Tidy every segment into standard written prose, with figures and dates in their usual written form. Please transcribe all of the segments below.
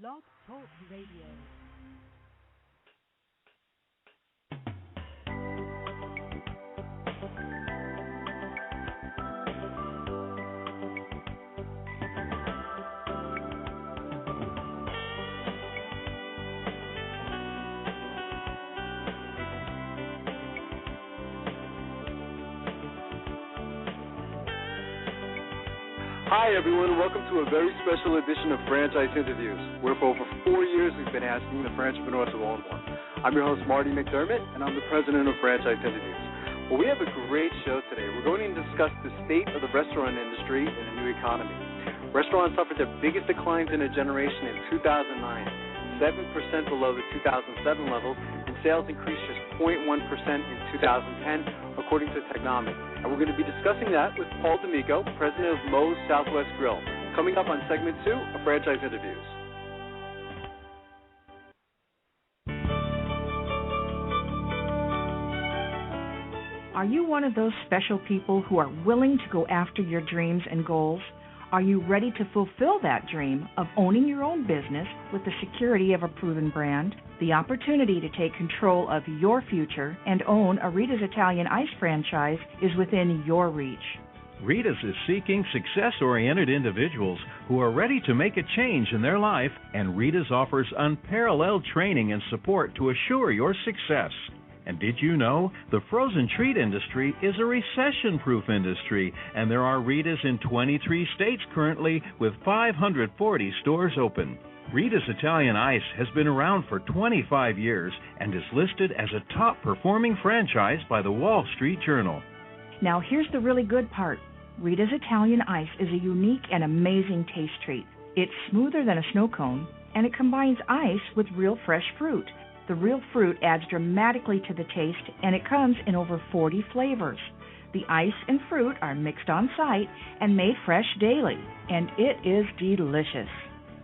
Blog Talk Radio. Hi everyone, welcome to a very special edition of Franchise Interviews, where for over 4 years we've been asking the entrepreneurs to own one. I'm your host, Marty McDermott, and I'm the president of Franchise Interviews. Well, we have a great show today. We're going to discuss the state of the restaurant industry in the new economy. Restaurants suffered their biggest declines in a generation in 2009, 7% below the 2007 levels, and sales increased just 0.1% in 2010, according to Technomic. And we're going to be discussing that with Paul Damico, president of Moe's Southwest Grill, coming up on segment 2 of Franchise Interviews. Are you one of those special people who are willing to go after your dreams and goals? Are you ready to fulfill that dream of owning your own business with the security of a proven brand? The opportunity to take control of your future and own a Rita's Italian Ice franchise is within your reach. Rita's is seeking success-oriented individuals who are ready to make a change in their life, and Rita's offers unparalleled training and support to assure your success. And did you know the frozen treat industry is a recession-proof industry, and there are Rita's in 23 states currently with 540 stores open. Rita's Italian Ice has been around for 25 years and is listed as a top-performing franchise by the Wall Street Journal. Now here's the really good part. Rita's Italian Ice is a unique and amazing taste treat. It's smoother than a snow cone, and it combines ice with real fresh fruit. The real fruit adds dramatically to the taste, and it comes in over 40 flavors. The ice and fruit are mixed on site and made fresh daily, and it is delicious.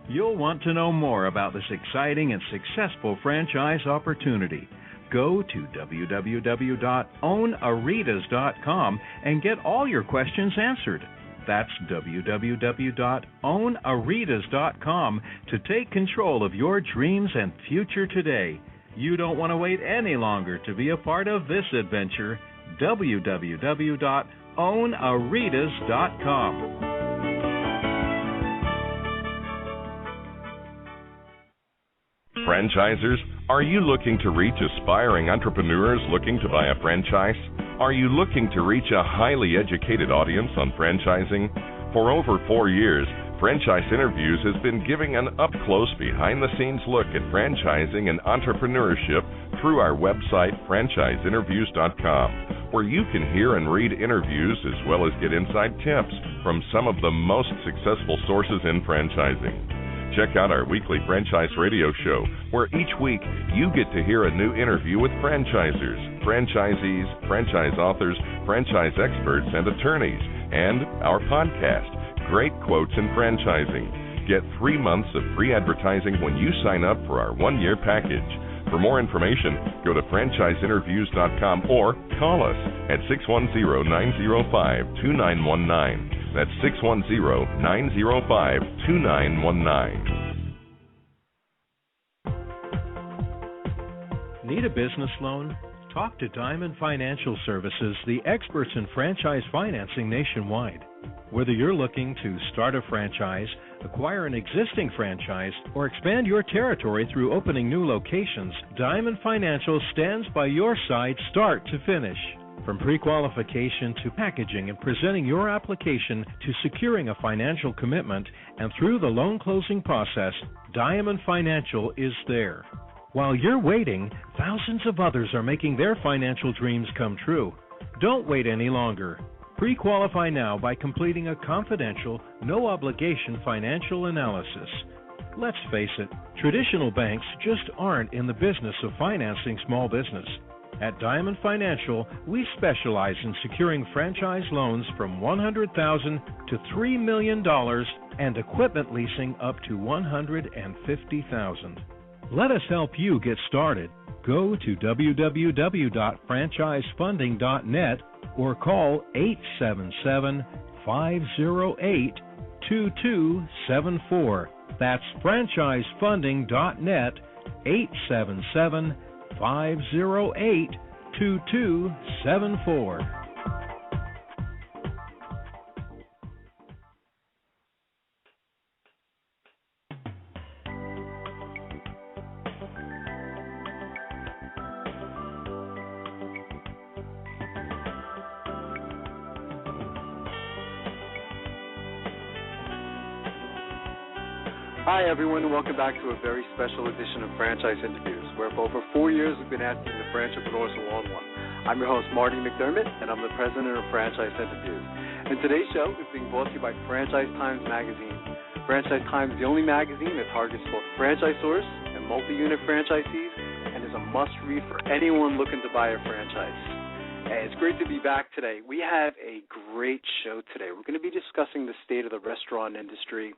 You'll want to know more about this exciting and successful franchise opportunity. Go to www.ownaritas.com and get all your questions answered. That's www.ownaritas.com to take control of your dreams and future today. You don't want to wait any longer to be a part of this adventure. www.ownaritas.com. Franchisers, are you looking to reach aspiring entrepreneurs looking to buy a franchise? Are you looking to reach a highly educated audience on franchising? For over 4 years, Franchise Interviews has been giving an up-close, behind-the-scenes look at franchising and entrepreneurship through our website, franchiseinterviews.com, where you can hear and read interviews as well as get inside tips from some of the most successful sources in franchising. Check out our weekly franchise radio show, where each week you get to hear a new interview with franchisers, franchisees, franchise authors, franchise experts, and attorneys, and our podcast, Great Quotes in Franchising. Get 3 months of free advertising when you sign up for our 1-year package. For more information, go to franchiseinterviews.com or call us at 610-905-2919. That's 610-905-2919. Need a business loan? Talk to Diamond Financial Services, the experts in franchise financing nationwide. Whether you're looking to start a franchise, acquire an existing franchise, or expand your territory through opening new locations, Diamond Financial stands by your side start to finish. From pre-qualification to packaging and presenting your application to securing a financial commitment and through the loan closing process, Diamond Financial is there. While you're waiting, thousands of others are making their financial dreams come true. Don't wait any longer. Pre-qualify now by completing a confidential, no-obligation financial analysis. Let's face it, traditional banks just aren't in the business of financing small business. At Diamond Financial, we specialize in securing franchise loans from $100,000 to $3 million and equipment leasing up to $150,000. Let us help you get started. Go to www.franchisefunding.net or call 877-508-2274. That's franchisefunding.net, 877-508-2274. Hi, everyone, and welcome back to a very special edition of Franchise Interviews, where for over 4 years we've been asking the entrepreneurs who own one. I'm your host, Marty McDermott, and I'm the president of Franchise Interviews. And today's show is being brought to you by Franchise Times Magazine. Franchise Times is the only magazine that targets both franchisors and multi-unit franchisees and is a must-read for anyone looking to buy a franchise. And it's great to be back today. We have a great show today. We're going to be discussing the state of the restaurant industry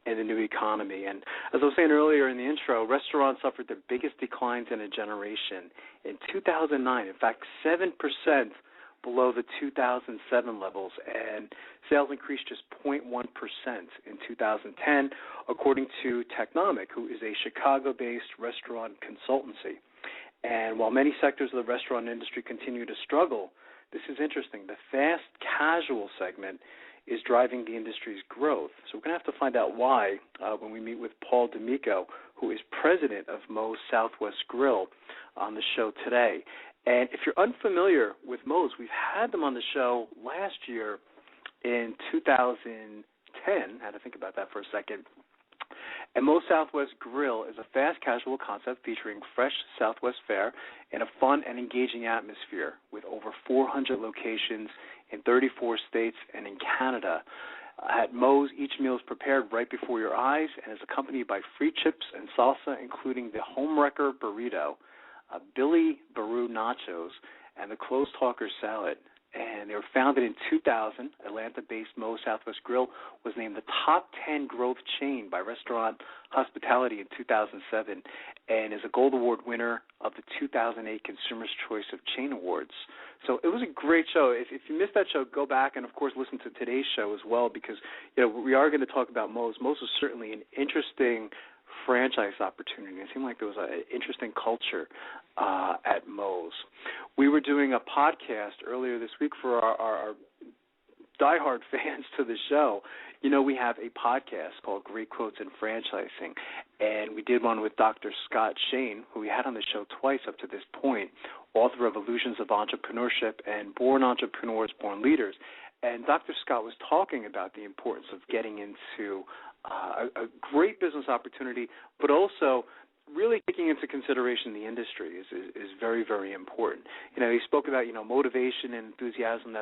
and the new economy. And as I was saying earlier in the intro, restaurants suffered their biggest declines in a generation in 2009. In fact, 7% below the 2007 levels, and sales increased just 0.1% in 2010, according to Technomic, who is a Chicago-based restaurant consultancy. And while many sectors of the restaurant industry continue to struggle, this is interesting. The fast casual segment is driving the industry's growth. So we're going to have to find out why when we meet with Paul Damico, who is president of Moe's Southwest Grill, on the show today. And if you're unfamiliar with Moe's, we've had them on the show last year in 2010. I had to think about that for a second. And Moe's Southwest Grill is a fast casual concept featuring fresh Southwest fare in a fun and engaging atmosphere with over 400 locations in 34 states and in Canada. At Moe's, each meal is prepared right before your eyes and is accompanied by free chips and salsa, including the Homewrecker Burrito, Billy Baru Nachos, and the Close Talker Salad. And they were founded in 2000. Atlanta-based Moe's Southwest Grill was named the top 10 growth chain by Restaurant Hospitality in 2007 and is a Gold Award winner of the 2008 Consumer's Choice of Chain Awards. So it was a great show. If you missed that show, go back and, of course, listen to today's show as well because, we are going to talk about Moe's. Moe's is certainly an interesting franchise opportunity. It seemed like there was an interesting culture at Moe's. We were doing a podcast earlier this week for our diehard fans to the show. We have a podcast called Great Quotes in Franchising, and we did one with Dr. Scott Shane, who we had on the show twice up to this point, author of Illusions of Entrepreneurship and Born Entrepreneurs, Born Leaders. And Dr. Scott was talking about the importance of getting into a great business opportunity, but also really taking into consideration the industry is very, very important. He spoke about, motivation and enthusiasm.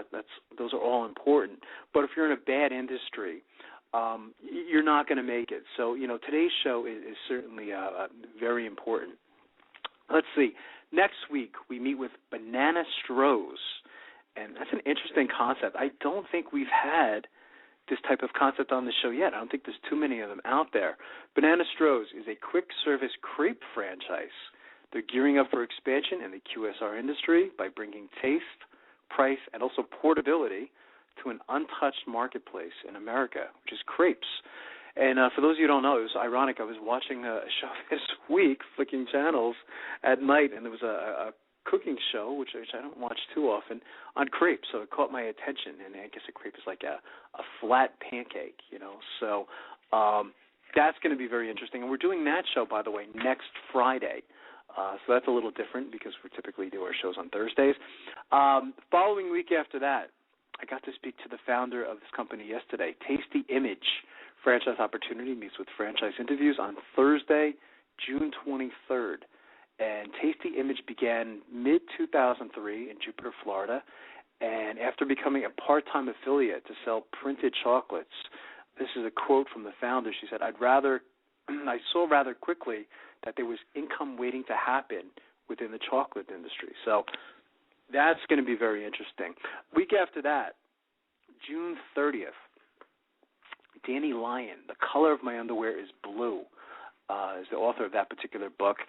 Those are all important. But if you're in a bad industry, you're not going to make it. So, today's show is certainly very important. Let's see. Next week, we meet with Banana Strohs, and that's an interesting concept. I don't think we've had this type of concept on the show yet. I don't think there's too many of them out there. Banana Strohs is a quick-service crepe franchise. They're gearing up for expansion in the QSR industry by bringing taste, price, and also portability to an untouched marketplace in America, which is crepes. And for those of you who don't know, it was ironic. I was watching a show this week, flicking channels at night, and there was a cooking show, which I don't watch too often, on crepes. So it caught my attention, and I guess a crepe is like a flat pancake, So that's going to be very interesting. And we're doing that show, by the way, next Friday. So that's a little different because we typically do our shows on Thursdays. Following week after that, I got to speak to the founder of this company yesterday. Tasty Image Franchise Opportunity meets with Franchise Interviews on Thursday, June 23rd. And Tasty Image began mid-2003 in Jupiter, Florida, and after becoming a part-time affiliate to sell printed chocolates, this is a quote from the founder. She said, I saw rather quickly that there was income waiting to happen within the chocolate industry. So that's going to be very interesting. Week after that, June 30th, Danny Lyon, The Color of My Underwear is Blue, is the author of that particular book.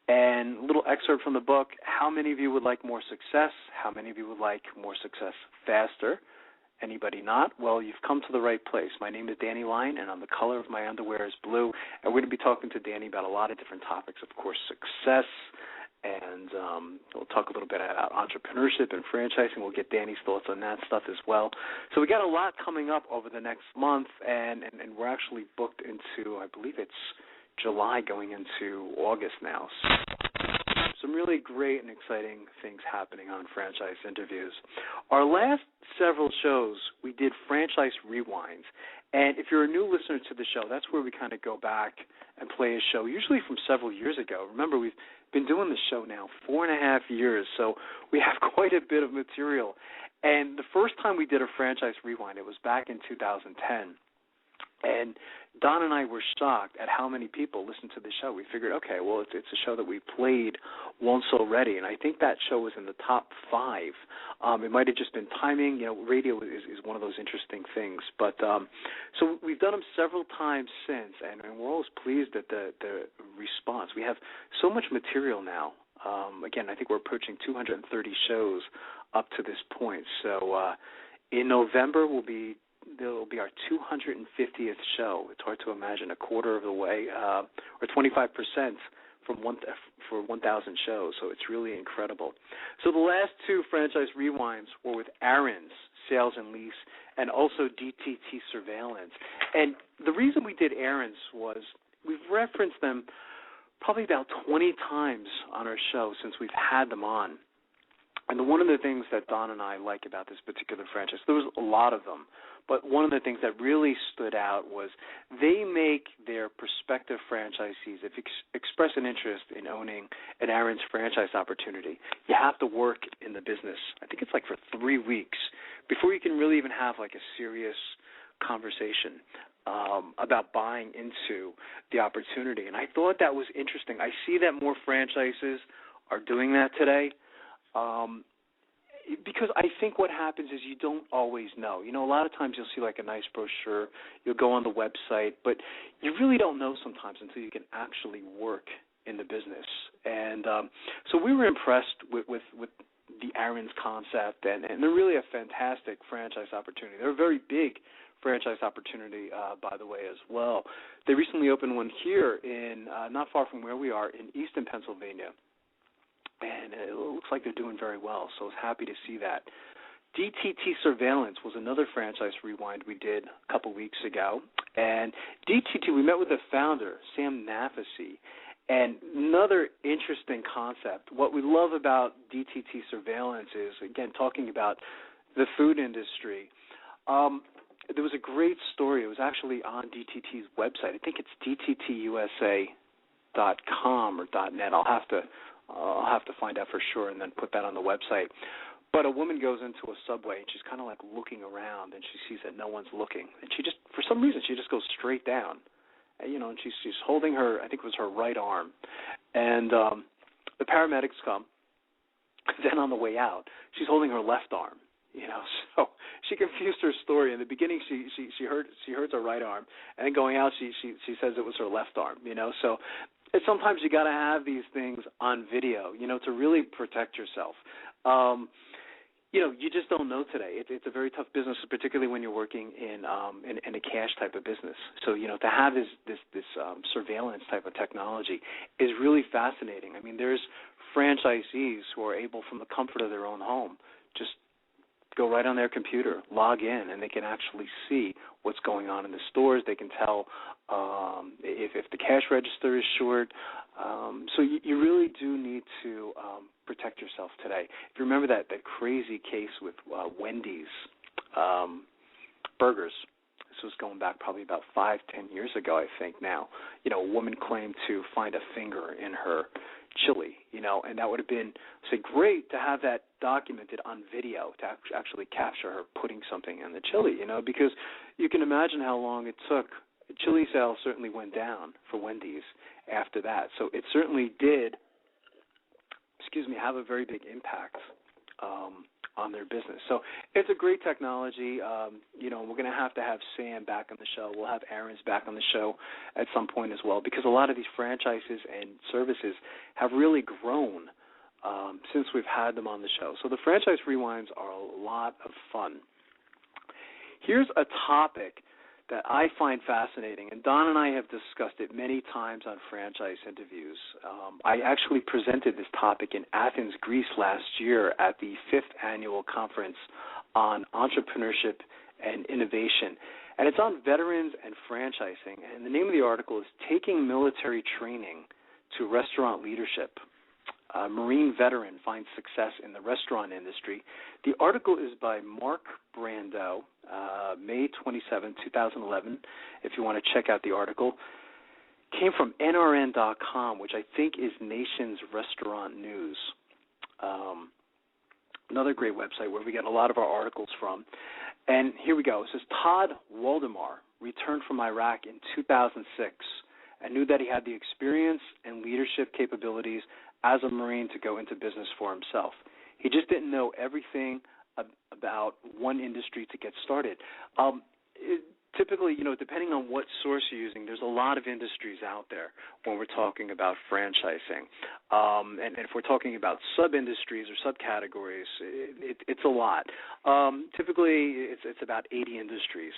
And a little excerpt from the book, how many of you would like more success? How many of you would like more success faster? Anybody not? Well, you've come to the right place. My name is Danny Lyon, and the color of my underwear is blue. And we're going to be talking to Danny about a lot of different topics, of course, success, and we'll talk a little bit about entrepreneurship and franchising. We'll get Danny's thoughts on that stuff as well. So we got a lot coming up over the next month, and we're actually booked into, I believe it's July going into August now. Some really great and exciting things happening on Franchise Interviews. Our last several shows, we did Franchise Rewinds. And if you're a new listener to the show, that's where we kind of go back and play a show, usually from several years ago. Remember, we've been doing this show now 4.5 years, so we have quite a bit of material. And the first time we did a Franchise Rewind, it was back in 2010. And Don and I were shocked at how many people listened to the show. We figured, okay, well, it's a show that we played once already, and I think that show was in the top 5. It might have just been timing. You know, radio is one of those interesting things. But so we've done them several times since, and we're always pleased at the response. We have so much material now. Again, I think we're approaching 230 shows up to this point. So in November, there'll be our 250th show. It's hard to imagine, a quarter of the way, or 25% for 1,000 shows. So it's really incredible. So the last 2 Franchise Rewinds were with Aaron's Sales and Lease, and also DTT Surveillance. And the reason we did Aaron's was we've referenced them probably about 20 times on our show since we've had them on. And one of the things that Don and I like about this particular franchise, there was a lot of them, but one of the things that really stood out was they make their prospective franchisees, if express an interest in owning an Aaron's franchise opportunity, you have to work in the business. I think it's like for 3 weeks before you can really even have like a serious conversation about buying into the opportunity. And I thought that was interesting. I see that more franchises are doing that today. Because I think what happens is you don't always know. You know, a lot of times you'll see like a nice brochure, you'll go on the website, but you really don't know sometimes until you can actually work in the business. And so we were impressed with the Aaron's concept, and they're really a fantastic franchise opportunity. They're a very big franchise opportunity, by the way, as well. They recently opened one here in not far from where we are in Easton, Pennsylvania. And it looks like they're doing very well, so I was happy to see that. DTT Surveillance was another Franchise Rewind we did a couple weeks ago. And DTT, we met with the founder, Sam Nafasi, and another interesting concept. What we love about DTT Surveillance is, again, talking about the food industry. There was a great story. It was actually on DTT's website. I think it's dttusa.com or .net. I'll have to find out for sure and then put that on the website. But a woman goes into a Subway, and she's kind of like looking around, and she sees that no one's looking. And she just, for some reason, she just goes straight down. And, and she's holding her, I think it was her right arm. And the paramedics come. Then on the way out, she's holding her left arm. So she confused her story. In the beginning, she hurts her right arm, and then going out, she says it was her left arm. So sometimes you got to have these things on video, to really protect yourself. You just don't know today. It's a very tough business, particularly when you're working in a cash type of business. So to have this surveillance type of technology is really fascinating. I mean, there's franchisees who are able, from the comfort of their own home, just go right on their computer, log in, and they can actually see what's going on in the stores. They can tell if the cash register is short. So you really do need to protect yourself today. If you remember that crazy case with Wendy's burgers, this was going back probably about 5-10 years ago, I think now. A woman claimed to find a finger in her chili, and that would have been, great to have that documented on video to actually capture her putting something in the chili, because you can imagine how long it took. Chili sales certainly went down for Wendy's after that. So it certainly did, have a very big impact on their business. So it's a great technology. We're going to have Sam back on the show. We'll have Aaron's back on the show at some point as well, because a lot of these franchises and services have really grown since we've had them on the show. So the Franchise Rewinds are a lot of fun. Here's a topic that I find fascinating, and Don and I have discussed it many times on franchise interviews. I actually presented this topic in Athens, Greece last year at the 5th Annual Conference on Entrepreneurship and Innovation. And it's on veterans and franchising. And the name of the article is Taking Military Training to Restaurant Leadership. A Marine veteran finds success in the restaurant industry. The article is by Mark Brando, May 27, 2011, if you want to check out the article. Came from NRN.com, which I think is Nation's Restaurant News. Another great website where we get a lot of our articles from. And here we go. It says, Todd Waldemar returned from Iraq in 2006 and knew that he had the experience and leadership capabilities as a Marine to go into business for himself. He just didn't know everything about one industry to get started. Typically, depending on what source you're using, there's a lot of industries out there when we're talking about franchising. And if we're talking about sub-industries or subcategories, it's a lot. Typically, it's about 80 industries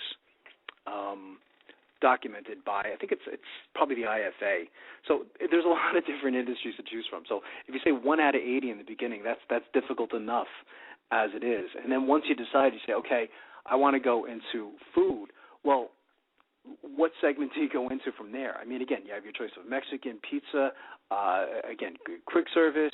documented by, I think it's probably the IFA. So there's a lot of different industries to choose from. So if you say 1 out of 80 in the beginning, that's difficult enough as it is. And then once you decide, you say, okay, I want to go into food. Well, what segment do you go into from there? I mean, again, you have your choice of Mexican, pizza, again, quick service.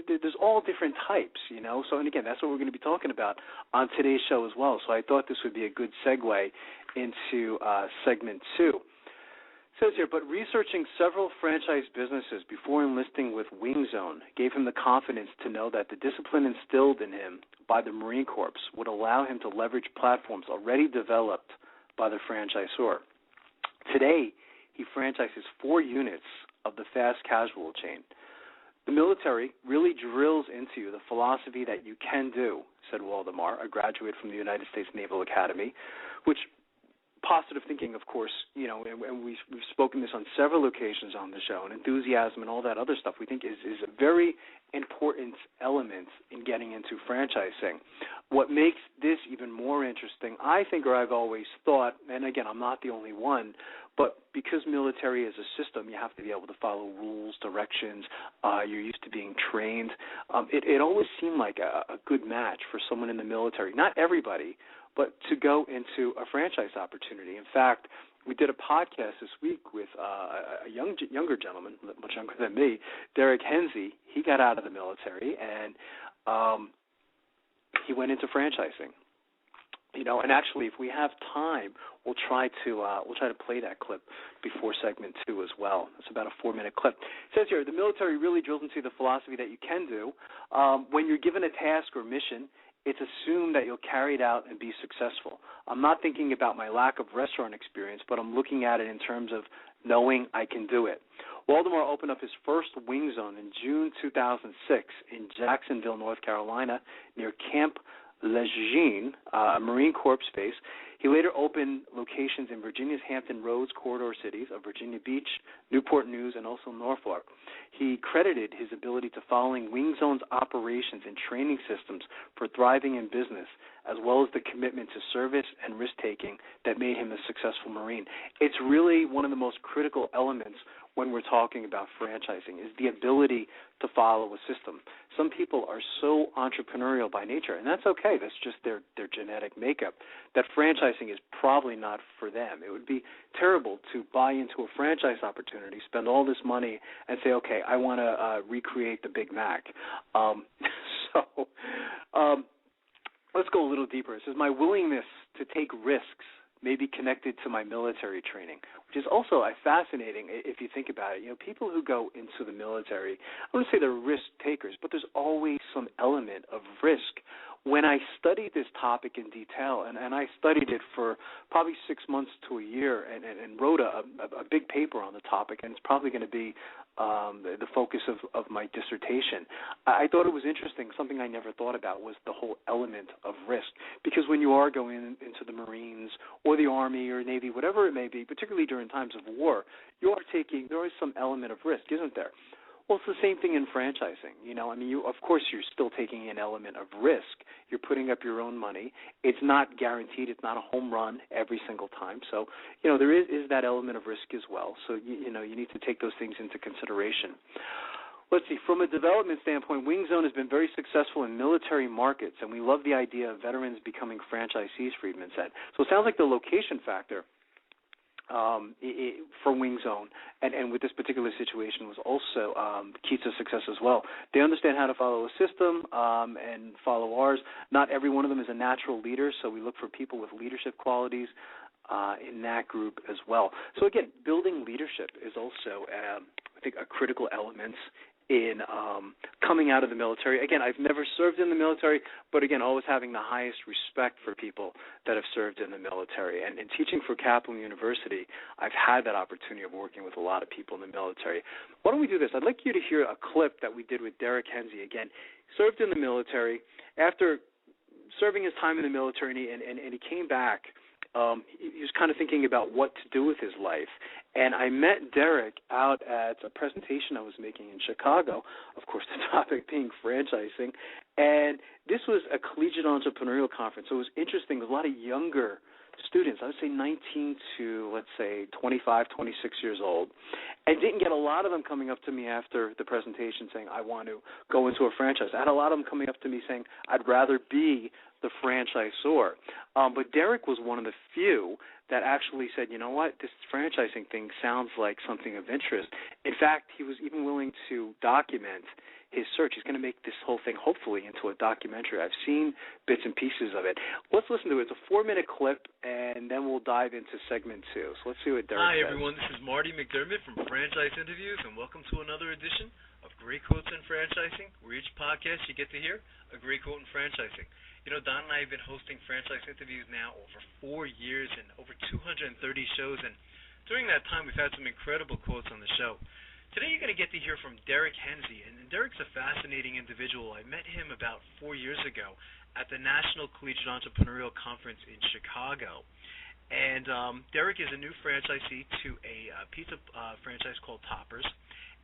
There's all different types, So, and again, that's what we're going to be talking about on today's show as well. So I thought this would be a good segue into segment 2. It says here, but researching several franchise businesses before enlisting with Wing Zone gave him the confidence to know that the discipline instilled in him by the Marine Corps would allow him to leverage platforms already developed by the franchisor. Today, he franchises 4 units of the fast casual chain. The military really drills into you the philosophy that you can do, said Waldemar, a graduate from the United States Naval Academy, which positive thinking, of course, and we've spoken this on several occasions on the show, and enthusiasm and all that other stuff we think is a very important element in getting into franchising. What makes this even more interesting, I think, or I've always thought, and again, I'm not the only one, but because military is a system, you have to be able to follow rules, directions, you're used to being trained. It always seemed like a good match for someone in the military. Not everybody, but to go into a franchise opportunity. In fact, we did a podcast this week with a younger gentleman, much younger than me, Derek Hensey. He got out of the military, and he went into franchising. And actually, if we have time, we'll try to play that clip before segment 2 as well. It's about a 4-minute clip. It says here, the military really drills into the philosophy that you can do. When you're given a task or mission, it's assumed that you'll carry it out and be successful. I'm not thinking about my lack of restaurant experience, but I'm looking at it in terms of knowing I can do it. Waldemar opened up his first Wing Zone in June 2006 in Jacksonville, North Carolina, near Camp Lejeune, a Marine Corps base. He later opened locations in Virginia's Hampton Roads corridor cities of Virginia Beach, Newport News, and also Norfolk. He credited his ability to following Wing Zone's operations and training systems for thriving in business, as well as the commitment to service and risk-taking that made him a successful Marine. It's really one of the most critical elements when we're talking about franchising, is the ability to follow a system. Some people are so entrepreneurial by nature, and that's okay. That's just their genetic makeup, that franchising is probably not for them. It would be terrible to buy into a franchise opportunity, spend all this money, and say, okay, I want to recreate the Big Mac. Let's go a little deeper. It says, my willingness to take risks may be connected to my military training, which is also fascinating if you think about it. People who go into the military, I wouldn't say they're risk takers, but there's always some element of risk. When I studied this topic in detail, and I studied it for probably 6 months to a year and wrote a big paper on the topic, and it's probably going to be the focus of my dissertation. I thought it was interesting. Something I never thought about was the whole element of risk, because when you are going into the Marines or the Army or Navy, whatever it may be, particularly during times of war, there is some element of risk, isn't there? Well, it's the same thing in franchising. I mean, of course, you're still taking an element of risk. You're putting up your own money. It's not guaranteed. It's not a home run every single time. So, there is that element of risk as well. So, you need to take those things into consideration. Let's see. From a development standpoint, Wing Zone has been very successful in military markets, and we love the idea of veterans becoming franchisees, Friedman said. So it sounds like the location factor for Wing Zone and with this particular situation was also key to success as well. They understand how to follow a system and follow ours. Not every one of them is a natural leader, so we look for people with leadership qualities in that group as well. So again, building leadership is also, I think, a critical element in coming out of the military. Again, I've never served in the military, but again, always having the highest respect for people that have served in the military. And in teaching for Kaplan University, I've had that opportunity of working with a lot of people in the military. Why don't we do this? I'd like you to hear a clip that we did with Derek Henze. Again, served in the military. After serving his time in the military, and he came back, he was kind of thinking about what to do with his life. And I met Derek out at a presentation I was making in Chicago, of course the topic being franchising. And this was a collegiate entrepreneurial conference, so it was interesting. There was a lot of younger students, I would say 19 to, let's say, 25, 26 years old. And didn't get a lot of them coming up to me after the presentation saying, I want to go into a franchise. I had a lot of them coming up to me saying, I'd rather be the franchisor. But Derek was one of the few that actually said, you know what, this franchising thing sounds like something of interest. In fact, he was even willing to document his search. He's going to make this whole thing, hopefully, into a documentary. I've seen bits and pieces of it. Let's listen to it. It's a 4-minute clip, and then we'll dive into segment 2. So let's see what Derek says. Hi, everyone. This is Marty McDermott from Franchise Interviews, and welcome to another edition of Great Quotes in Franchising, where each podcast you get to hear a great quote in franchising. Don and I have been hosting franchise interviews now over 4 years and over 230 shows, and during that time we've had some incredible quotes on the show. Today you're going to get to hear from Derek Henze, and Derek's a fascinating individual. I met him about 4 years ago at the National Collegiate Entrepreneurial Conference in Chicago. And Derek is a new franchisee to a pizza franchise called Toppers,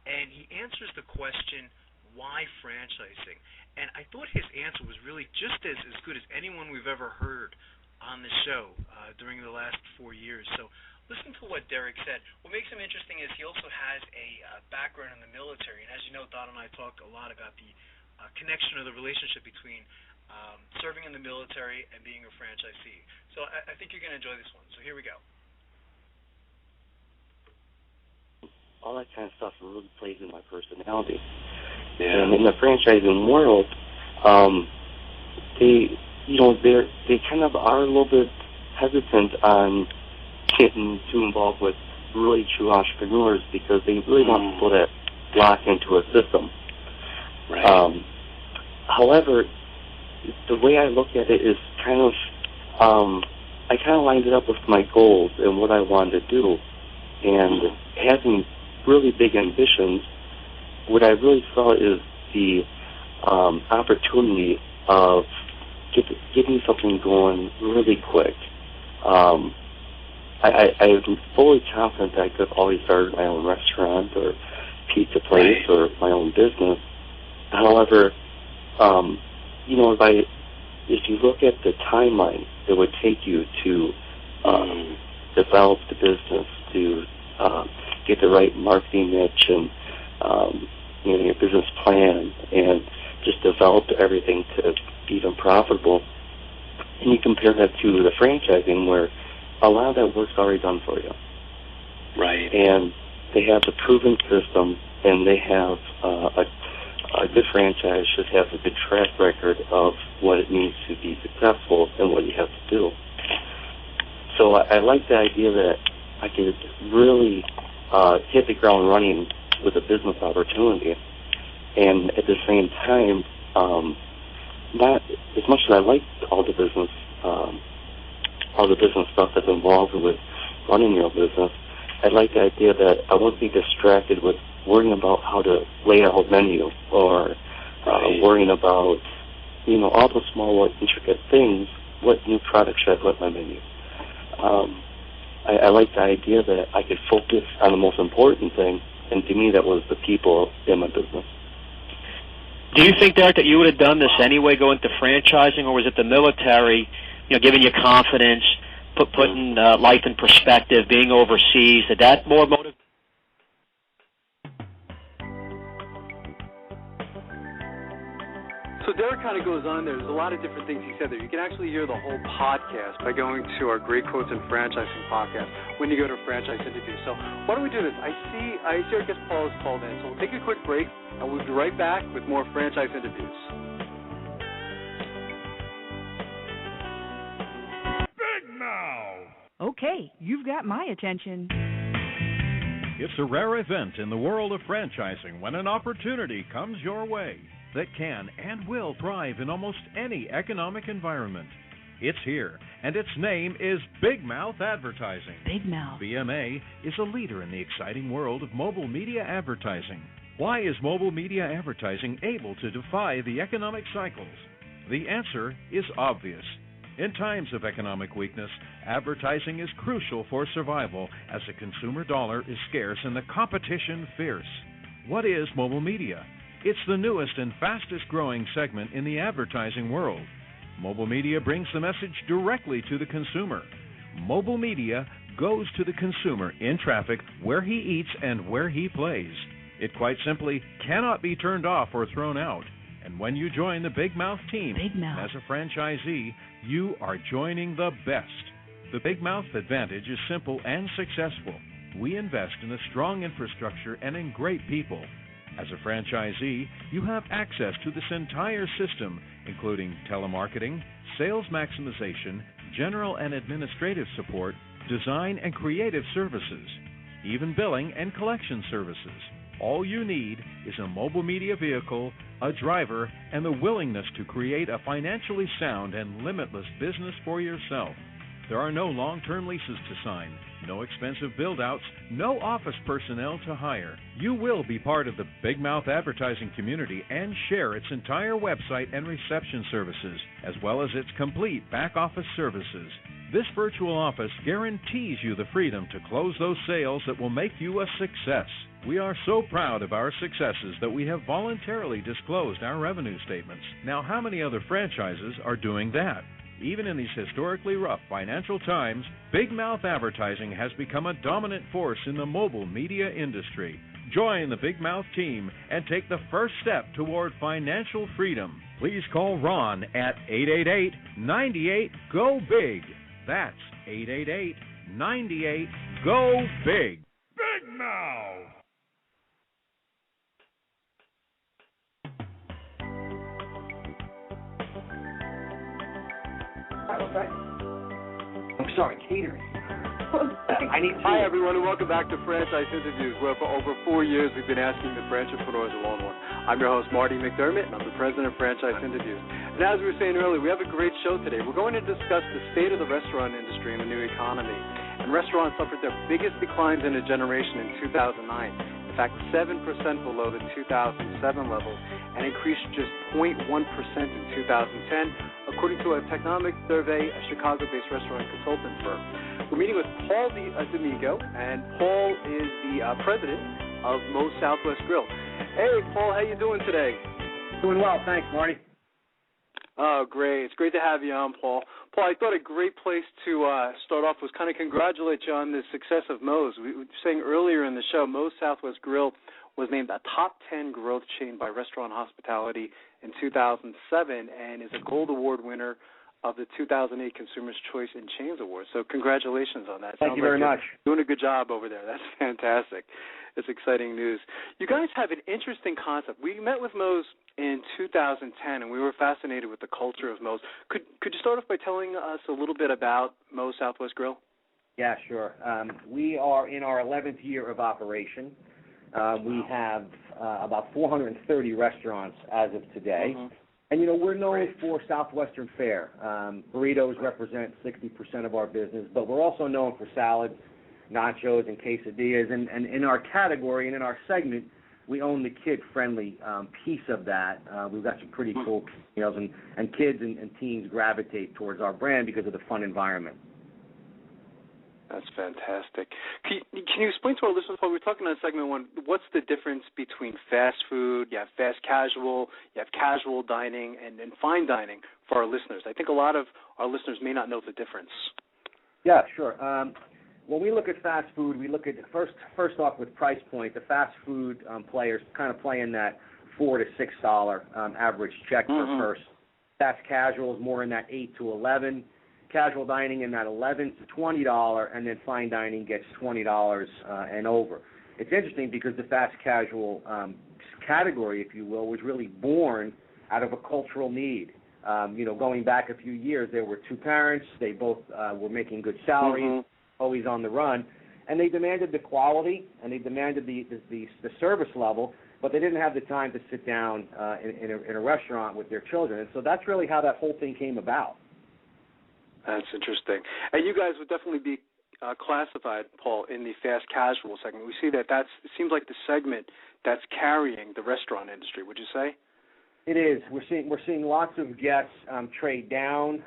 and he answers the question, why franchising? And I thought his answer was really just as good as anyone we've ever heard on the show during the last 4 years. So listen to what Derek said. What makes him interesting is he also has a background in the military. And as you know, Don and I talk a lot about the connection or the relationship between serving in the military and being a franchisee. So I think you're going to enjoy this one. So here we go. All that kind of stuff really plays in my personality. Yeah. And in the franchising world, they kind of are a little bit hesitant on getting too involved with really true entrepreneurs because they really want people that lock into a system. Right. However, the way I look at it is kind of, I kind of lined it up with my goals and what I wanted to do, and having really big ambitions. What I really saw is the opportunity of getting something going really quick. I'm fully confident that I could always start my own restaurant or pizza place or my own business. However, if you look at the timeline it would take you to develop the business, to get the right marketing niche and your business plan, and just develop everything to be even profitable. And you compare that to the franchising, where a lot of that work's already done for you. Right. And they have the proven system, and they have a good franchise should have a good track record of what it means to be successful and what you have to do. So I like the idea that I could really hit the ground running with a business opportunity, and at the same time, not as much as I like all the business stuff that's involved with running your business, I like the idea that I won't be distracted with worrying about how to lay out a menu or worrying about all the small, intricate things. What new product should I put on my menu? I like the idea that I could focus on the most important thing, And to me, that was the people in my business. Do you think, Derek, that you would have done this anyway, going to franchising, or was it the military, giving you confidence, putting life in perspective, being overseas? Did that more motivate? So Derek kind of goes on there. There's a lot of different things he said there. You can actually hear the whole podcast by going to our Great Quotes in Franchising podcast when you go to franchise interviews. So why don't we do this? I see our guest Paul is called in. So we'll take a quick break, and we'll be right back with more franchise interviews. Big Mouth! Okay, you've got my attention. It's a rare event in the world of franchising when an opportunity comes your way that can and will thrive in almost any economic environment. It's here, and its name is Big Mouth Advertising. Big Mouth. BMA is a leader in the exciting world of mobile media advertising. Why is mobile media advertising able to defy the economic cycles? The answer is obvious. In times of economic weakness, advertising is crucial for survival as the consumer dollar is scarce and the competition fierce. What is mobile media? It's the newest and fastest growing segment in the advertising world. Mobile media brings the message directly to the consumer. Mobile media goes to the consumer in traffic where he eats and where he plays. It quite simply cannot be turned off or thrown out. And when you join the Big Mouth team as a franchisee, you are joining the best. The Big Mouth advantage is simple and successful. We invest in a strong infrastructure and in great people. As a franchisee, you have access to this entire system, including telemarketing, sales maximization, general and administrative support, design and creative services, even billing and collection services. All you need is a mobile media vehicle, a driver, and the willingness to create a financially sound and limitless business for yourself. There are no long-term leases to sign, no expensive build-outs, no office personnel to hire. You will be part of the Big Mouth advertising community and share its entire website and reception services, as well as its complete back-office services. This virtual office guarantees you the freedom to close those sales that will make you a success. We are so proud of our successes that we have voluntarily disclosed our revenue statements. Now, how many other franchises are doing that? Even in these historically rough financial times, Big Mouth Advertising has become a dominant force in the mobile media industry. Join the Big Mouth team and take the first step toward financial freedom. Please call Ron at 888-98-GO-BIG. That's 888-98-GO-BIG. Big Mouth! I'm sorry, catering. Hi, everyone, and welcome back to Franchise Interviews, where for over 4 years we've been asking the franchise entrepreneurs along one. I'm your host, Marty McDermott, and I'm the president of Franchise Interviews. And as we were saying earlier, we have a great show today. We're going to discuss the state of the restaurant industry and the new economy. And restaurants suffered their biggest declines in a generation in 2009. In fact, 7% below the 2007 levels, and increased just 0.1% in 2010, according to a Technomic survey, a Chicago-based restaurant consultant firm. We're meeting with Paul Damico, and Paul is the president of Moe's Southwest Grill. Hey, Paul, how you doing today? Doing well, thanks, Marty. Oh, great. It's great to have you on, Paul. Paul, I thought a great place to start off was kind of congratulate you on the success of Moe's. We were saying earlier in the show, Moe's Southwest Grill was named a top 10 growth chain by Restaurant Hospitality in 2007 and is a Gold Award winner of the 2008 Consumer's Choice in Chains Award. So congratulations on that. Thank you very much. Doing a good job over there. That's fantastic. It's exciting news. You guys have an interesting concept. We met with Moe's in 2010, and we were fascinated with the culture of Moe's. Could you start off by telling us a little bit about Moe's Southwest Grill? Yeah, sure. We are in our 11th year of operation. We have about 430 restaurants as of today. Mm-hmm. And, we're known for Southwestern fare. Burritos represent 60% of our business, but we're also known for salads, nachos, and quesadillas. And in our category and in our segment, we own the kid-friendly piece of that. We've got some pretty cool meals, and kids and teens gravitate towards our brand because of the fun environment. That's fantastic. Can you explain to our listeners, Paul, we were talking on segment one, what's the difference between fast food, you have fast casual, you have casual dining, and fine dining for our listeners? I think a lot of our listeners may not know the difference. Yeah, sure. When we look at fast food, we look at, first off with price point, the fast food players kind of play in that $4 to $6 average check per person. Fast casual is more in that $8 to $11. Casual dining in that $11 to $20, and then fine dining gets $20 and over. It's interesting because the fast casual category, if you will, was really born out of a cultural need. Going back a few years, there were two parents. They both were making good salaries, always on the run, and they demanded the quality and they demanded the service level, but they didn't have the time to sit down in a restaurant with their children. And so that's really how that whole thing came about. That's interesting. And you guys would definitely be classified, Paul, in the fast casual segment. We see that it seems like the segment that's carrying the restaurant industry, would you say? It is. We're seeing lots of guests trade down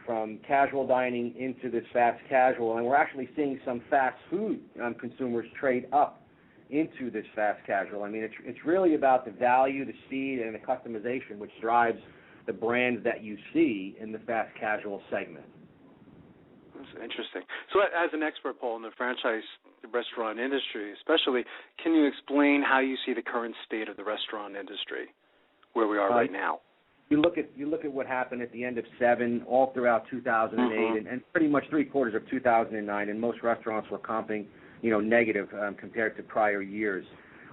from casual dining into this fast casual, and we're actually seeing some fast food consumers trade up into this fast casual. I mean, it's really about the value, the speed, and the customization, which drives the brands that you see in the fast casual segment. That's interesting. So as an expert, Paul, in the franchise restaurant industry especially, can you explain how you see the current state of the restaurant industry, where we are right now? You look at what happened at the end of 2007, all throughout 2008, and pretty much 3/4 of 2009, and most restaurants were comping, negative compared to prior years.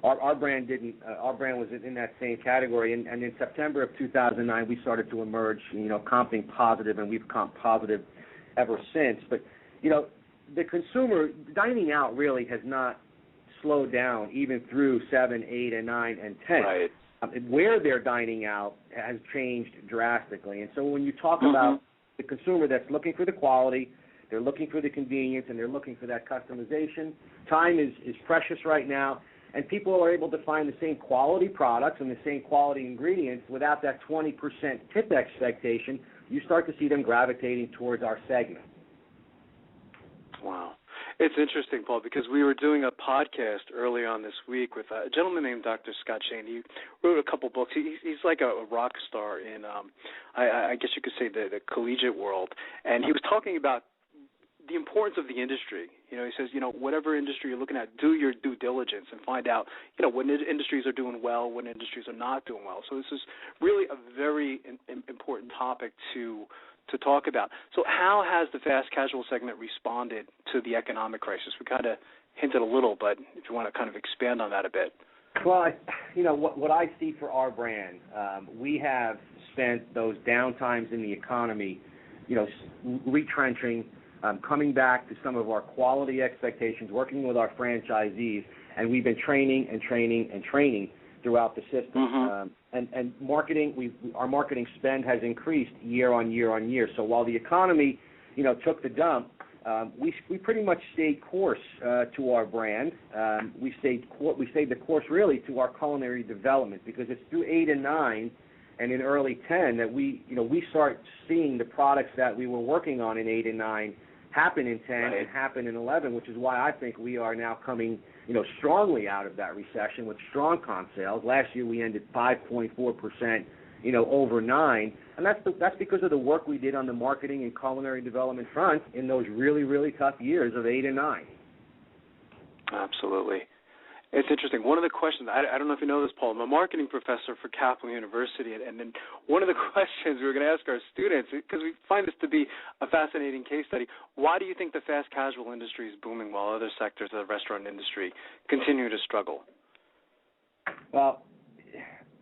Our brand didn't. Our brand was in that same category, and in September of 2009, we started to emerge, comping positive, and we've comped positive ever since. But, the consumer dining out really has not slowed down even through 7, 8, and 9, and 10. Right. Where they're dining out has changed drastically. And so when you talk about the consumer that's looking for the quality, they're looking for the convenience, and they're looking for that customization, time is precious right now, and people are able to find the same quality products and the same quality ingredients without that 20% tip expectation. You start to see them gravitating towards our segment. Wow. It's interesting, Paul, because we were doing a podcast early on this week with a gentleman named Dr. Scott Shane. He wrote a couple books. He's like a rock star in, I guess you could say, the collegiate world. And he was talking about the importance of the industry. He says, whatever industry you're looking at, do your due diligence and find out, when industries are doing well, when industries are not doing well. So this is really a very important topic to talk about. So how has the fast casual segment responded to the economic crisis? We kind of hinted a little, but if you want to kind of expand on that a bit. Well, what I see for our brand, we have spent those downtimes in the economy, retrenching, coming back to some of our quality expectations, working with our franchisees, and we've been training and training and training throughout the system. And marketing, our marketing spend has increased year on year on year. So while the economy, took the dump, we pretty much stayed course to our brand. We stayed the course really to our culinary development, because it's through 8 and 9 and in early 10 that we start seeing the products that we were working on in 8 and 9 happen in 10 and happen in 11, which is why I think we are now coming, strongly out of that recession with strong comp sales. Last year we ended 5.4%, over 9, and that's because of the work we did on the marketing and culinary development front in those really, really tough years of 8 and 9. Absolutely. It's interesting. One of the questions, I don't know if you know this, Paul, I'm a marketing professor for Kaplan University, and then one of the questions we were going to ask our students, because we find this to be a fascinating case study, why do you think the fast casual industry is booming while other sectors of the restaurant industry continue to struggle? Well,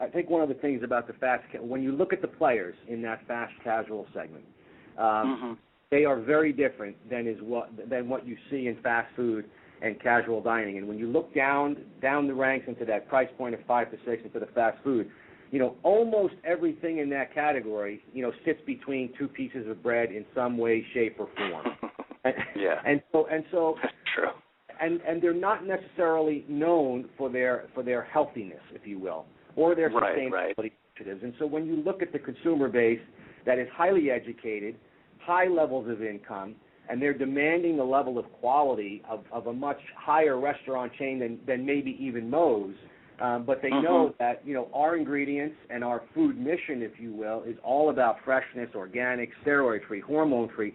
I think one of the things about the when you look at the players in that fast casual segment, they are very different than what you see in fast food and casual dining. And when you look down the ranks into that price point of 5 to 6 into the fast food, almost everything in that category, sits between two pieces of bread in some way, shape, or form. And so that's true. And they're not necessarily known for their healthiness, if you will, or their sustainability initiatives. And so when you look at the consumer base that is highly educated, high levels of income, and they're demanding the level of quality of a much higher restaurant chain than maybe even Moe's. But they know that, our ingredients and our food mission, if you will, is all about freshness, organic, steroid-free, hormone-free.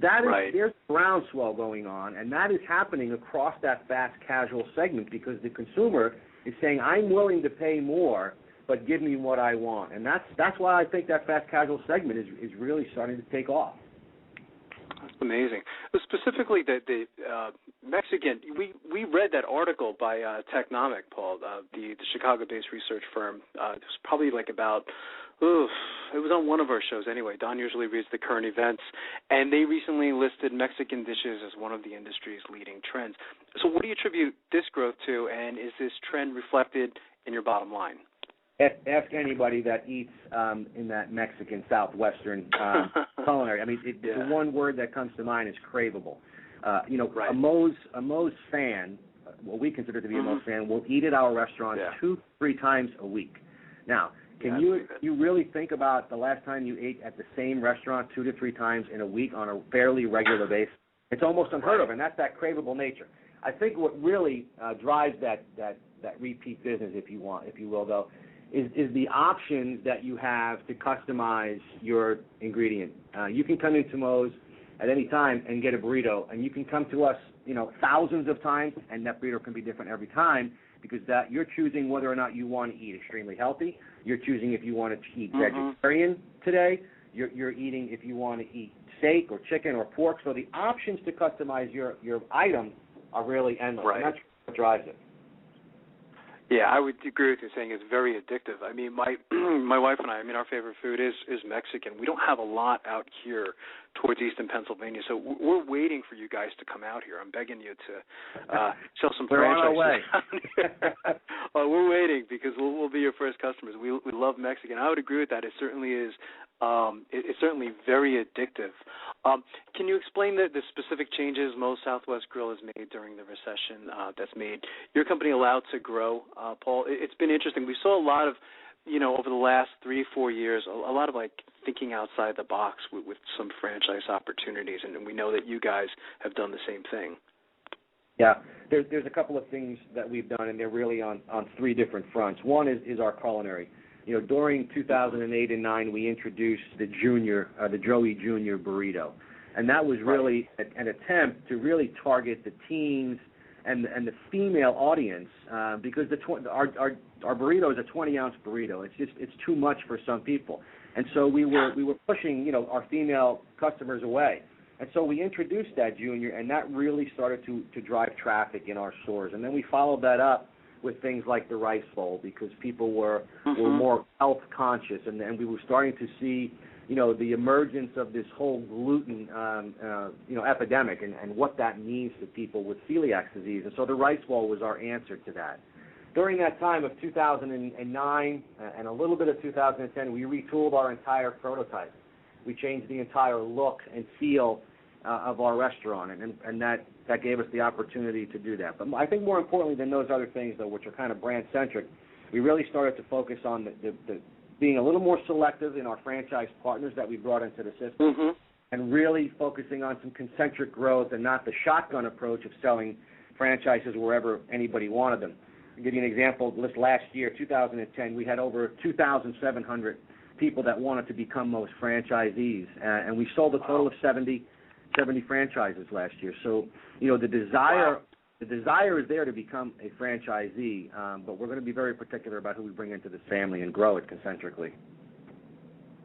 There's groundswell going on, and that is happening across that fast casual segment because the consumer is saying, I'm willing to pay more, but give me what I want. And that's why I think that fast casual segment is really starting to take off. That's amazing. Specifically, the Mexican, we read that article by Technomic, Paul, the Chicago-based research firm. It was probably it was on one of our shows anyway. Don usually reads the current events, and they recently listed Mexican dishes as one of the industry's leading trends. So what do you attribute this growth to, and is this trend reflected in your bottom line? Ask anybody that eats in that Mexican southwestern culinary. I mean, the one word that comes to mind is craveable. A Moe's fan, what we consider to be a Moe's fan, will eat at our restaurant 2-3 times a week. Now, can you really think about the last time you ate at the same restaurant 2 to 3 times in a week on a fairly regular basis? It's almost unheard of, and that's that craveable nature. I think what really drives that repeat business, if you will, though, is the options that you have to customize your ingredient. You can come into Moe's at any time and get a burrito, and you can come to us, thousands of times, and that burrito can be different every time because that you're choosing whether or not you want to eat extremely healthy. You're choosing if you want to eat vegetarian today. You're eating if you want to eat steak or chicken or pork. So the options to customize your item are really endless, and that's what drives it. Yeah, I would agree with you saying it's very addictive. I mean, my wife and I mean, our favorite food is Mexican. We don't have a lot out here towards eastern Pennsylvania, so we're waiting for you guys to come out here. I'm begging you to sell some franchises. We're on our way. We're waiting because we'll be your first customers. We love Mexican. I would agree with that. It certainly is. It's certainly very addictive. Can you explain the specific changes Moe's Southwest Grill has made during the recession that's made your company allowed to grow, Paul? It's been interesting. We saw a lot of, over the last 3-4 years, a lot of thinking outside the box with some franchise opportunities, and we know that you guys have done the same thing. Yeah, there's a couple of things that we've done, and they're really on 3 different fronts. One is our culinary. During 2008 and 9, we introduced the Joey Junior burrito, and that was really an attempt to really target the teens and the female audience because our burrito is a 20-ounce burrito. It's too much for some people, and so we were pushing our female customers away, and so we introduced that Junior, and that really started to drive traffic in our stores, and then we followed that up with things like the rice bowl because people were more health conscious, and we were starting to see, the emergence of this whole gluten, epidemic and what that means to people with celiac disease. And so the rice bowl was our answer to that. During that time of 2009 and a little bit of 2010, we retooled our entire prototype. We changed the entire look and feel of our restaurant, and that gave us the opportunity to do that. But I think more importantly than those other things, though, which are kind of brand-centric, we really started to focus on the being a little more selective in our franchise partners that we brought into the system, and really focusing on some concentric growth and not the shotgun approach of selling franchises wherever anybody wanted them. I'll give you an example. This last year, 2010, we had over 2,700 people that wanted to become Moe's franchisees, and we sold a total of 70 franchises last year. So, the desire is there to become a franchisee, but we're going to be very particular about who we bring into this family and grow it concentrically.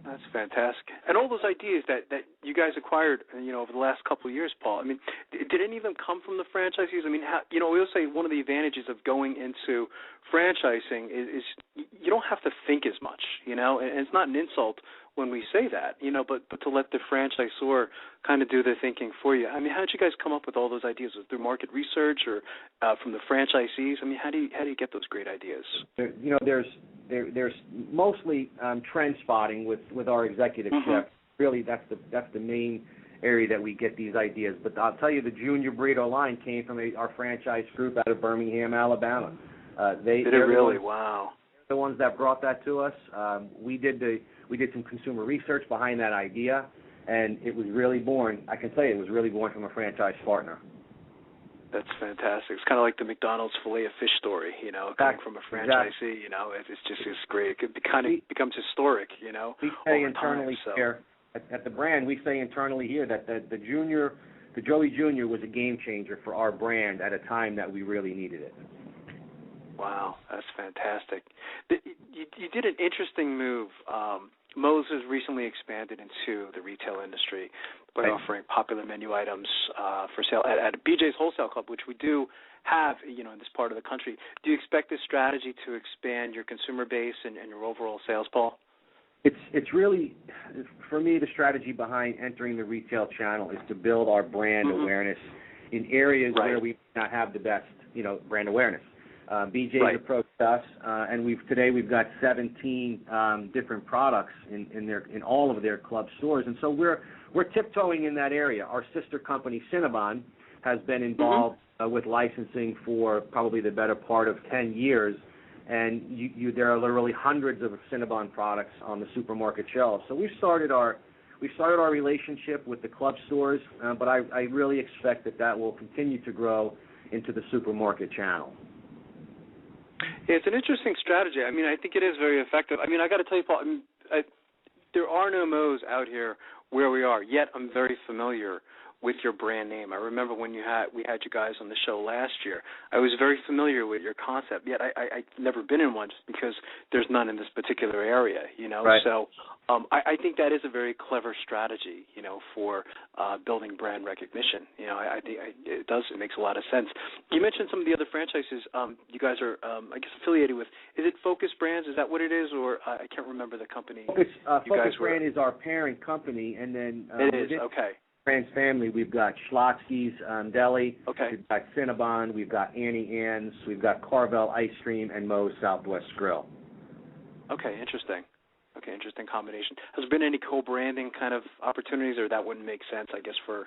That's fantastic. And all those ideas that you guys acquired, over the last couple of years, Paul, I mean, did any of them come from the franchisees? I mean, we always say one of the advantages of going into franchising is you don't have to think as much, and it's not an insult when we say that, but to let the franchisor kind of do the thinking for you. I mean, how did you guys come up with all those ideas? Was it through market research or from the franchisees? I mean, how do you get those great ideas? There's mostly trend spotting with our executive chef. Really, that's the main area that we get these ideas. But I'll tell you, the Junior Burrito line came from our franchise group out of Birmingham, Alabama. Wow. The ones that brought that to us. We did some consumer research behind that idea, and it was really born, I can tell you, it was really born from a franchise partner. That's fantastic. It's kind of like the McDonald's filet of fish story, coming from a franchisee. It's great. It becomes historic, We say over internally time, so. here at the brand, we say internally here that the Joey Jr. was a game changer for our brand at a time that we really needed it. Wow, that's fantastic. You did an interesting move. Moe's has recently expanded into the retail industry by offering popular menu items for sale at BJ's Wholesale Club, which we do have, in this part of the country. Do you expect this strategy to expand your consumer base and your overall sales, Paul? It's really, for me, the strategy behind entering the retail channel is to build our brand awareness in areas where we not have the best, brand awareness. BJ's approached us, and today we've got 17 different products in all of their club stores, and so we're tiptoeing in that area. Our sister company Cinnabon has been involved with licensing for probably the better part of 10 years, and there are literally hundreds of Cinnabon products on the supermarket shelves. So we started our relationship with the club stores, but I really expect that will continue to grow into the supermarket channel. Yeah, it's an interesting strategy. I mean, I think it is very effective. I mean, I got to tell you, Paul, there are no Moe's out here where we are, yet I'm very familiar with your brand name. I remember when we had you guys on the show last year. I was very familiar with your concept, yet I've never been in one just because there's none in this particular area, Right. So I think that is a very clever strategy, for building brand recognition. I think it makes a lot of sense. You mentioned some of the other franchises you guys are, I guess, affiliated with. Is it Focus Brands? Is that what it is, or I can't remember the company? Focus Brand is our parent company, and then it is okay. Brand's family, we've got Schlotzsky's Deli, okay. We've got Cinnabon, we've got Annie Ann's, we've got Carvel Ice Cream, and Moe's Southwest Grill. Okay, interesting. Okay, interesting combination. Has there been any co-branding kind of opportunities, or that wouldn't make sense, I guess, for